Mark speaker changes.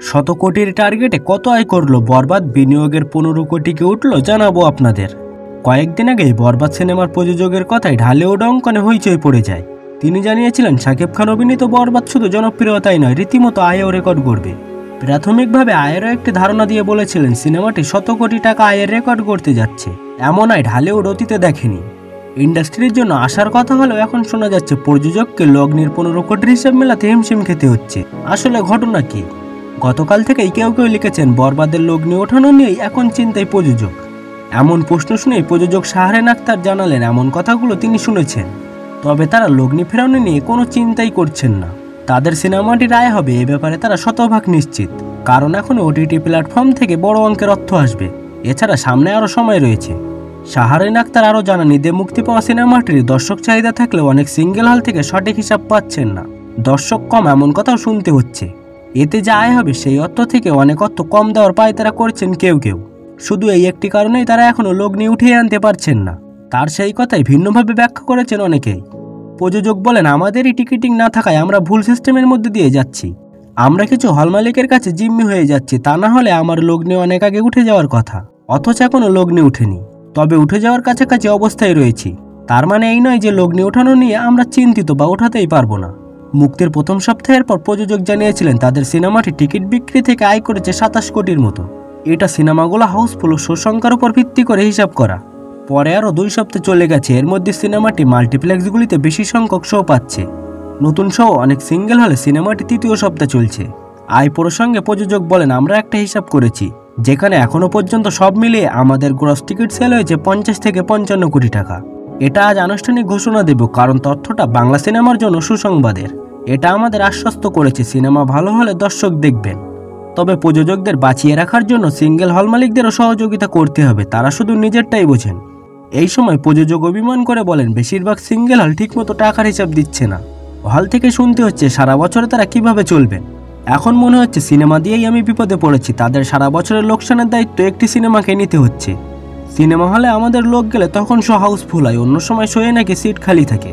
Speaker 1: শত কোটির টার্গেটে কত আয় করলো বরবাদ, বিনিয়োগের 15 কোটিকে উঠলো জানাবো আপনাদের। কয়েকদিন আগেই বরবাদ সিনেমার প্রযোজকের কথায় ঢালিউড অঙ্কনে হইচই পড়ে যায়। তিনি জানিয়েছিলেন শাকিব খান অভিনীত বরবাদ শুধু জনপ্রিয়তাই নয়, রীতিমতো আয়ও রেকর্ড করবে। প্রাথমিকভাবে আয়েরও একটি ধারণা দিয়ে বলেছিলেন সিনেমাটি 100 কোটি টাকা আয়ের রেকর্ড করতে যাচ্ছে। এমন আয় ঢালিউড অতীতে দেখেনি। ইন্ডাস্ট্রির জন্য আসার কথা হলেও এখন শোনা যাচ্ছে প্রযোজককে লগ্নির 15 কোটির হিসাব মেলাতে হিমশিম খেতে হচ্ছে। আসলে ঘটনা কি? গতকাল থেকেই কেউ কেউ লিখেছেন বরবাদের লগ্নি ওঠানো নিয়েই এখন চিন্তায় প্রযোজক। এমন প্রশ্ন শুনেই প্রযোজক শাহরেন আখতার জানালেন এমন কথাগুলো তিনি শুনেছেন, তবে তারা লগ্নি ফেরানো নিয়ে কোনো চিন্তাই করছেন না। তাদের সিনেমাটির আয় হবে এ ব্যাপারে তারা শতভাগ নিশ্চিত, কারণ এখন ওটিটি প্ল্যাটফর্ম থেকে বড় অঙ্কের অর্থ আসবে। এছাড়া সামনে আরও সময় রয়েছে। শাহরেন আখতার আরও জানান, ঈদে মুক্তি পাওয়া সিনেমাটির দর্শক চাহিদা থাকলেও অনেক সিঙ্গেল হল থেকে সঠিক হিসাব পাচ্ছেন না। দর্শক কম এমন কথাও শুনতে হচ্ছে। এতে যা আয় হবে সেই অর্থ থেকে অনেক অর্থ কম দেওয়ার পায়তারা করছেন কেউ কেউ। শুধু এই একটি কারণেই তারা এখনও লগ্নি উঠিয়ে আনতে পারছেন না। তার সেই কথাই ভিন্নভাবে ব্যাখ্যা করেছেন অনেকেই। প্রযোজক বলেন, আমাদেরই টিকিটিং না থাকায় আমরা ভুল সিস্টেমের মধ্যে দিয়ে যাচ্ছি। আমরা কিছু হল মালিকের কাছে জিম্মি হয়ে যাচ্ছি, তা না হলে আমার লগ্নি অনেক আগে উঠে যাওয়ার কথা, অথচ এখনও লগ্নি উঠেনি। তবে উঠে যাওয়ার কাছাকাছি অবস্থায় রয়েছি। তার মানে এই নয় যে লগ্নি ওঠানো নিয়ে আমরা চিন্তিত বা ওঠাতেই পারবো না। মুক্তির প্রথম সপ্তাহের পর প্রযোজক জানিয়েছিলেন তাদের সিনেমাটি টিকিট বিক্রি থেকে আয় করেছে 27 কোটির মতো। এটা সিনেমাগুলো হাউসফুল ও শো সংখ্যার উপর ভিত্তি করে হিসাব করা। পরে আরও 2 সপ্তাহ চলে গেছে, এর মধ্যে সিনেমাটি মাল্টিপ্লেক্সগুলিতে বেশি সংখ্যক শো পাচ্ছে। নতুন শো অনেক সিঙ্গেল হলে সিনেমাটি 3য় সপ্তাহ চলছে। আয় প্রসঙ্গে প্রযোজক বলেন, আমরা একটা হিসাব করেছি যেখানে এখনও পর্যন্ত সব মিলিয়ে আমাদের গ্রস টিকিট সেল হয়েছে 50 থেকে 55 কোটি টাকা। এটা আজ আনুষ্ঠানিক ঘোষণা দেব, কারণ তথ্যটা বাংলা সিনেমার জন্য সুসংবাদের। এটা আমাদের আশ্বস্ত করেছে সিনেমা ভালো হলে দর্শক দেখবেন। তবে প্রযোজকদের বাঁচিয়ে রাখার জন্য সিঙ্গেল হল মালিকদেরও সহযোগিতা করতে হবে, তারা শুধু নিজেরটাই বোঝেন। এই সময় প্রযোজক অভিমান করে বলেন, বেশিরভাগ সিঙ্গেল হল ঠিকমতো টাকার হিসাব দিচ্ছে না। হল থেকে শুনতে হচ্ছে সারা বছরে তারা কিভাবে চলবেন। এখন মনে হচ্ছে সিনেমা দিয়েই আমি বিপদে পড়েছি। তাদের সারা বছরের লোকসানের দায়িত্ব একটি সিনেমাকে নিতে হচ্ছে। সিনেমা হলে আমাদের লোক গেলে তখন শো হাউসফুল হয়, অন্য সময় শোয়ে নাকি সিট খালি থাকে।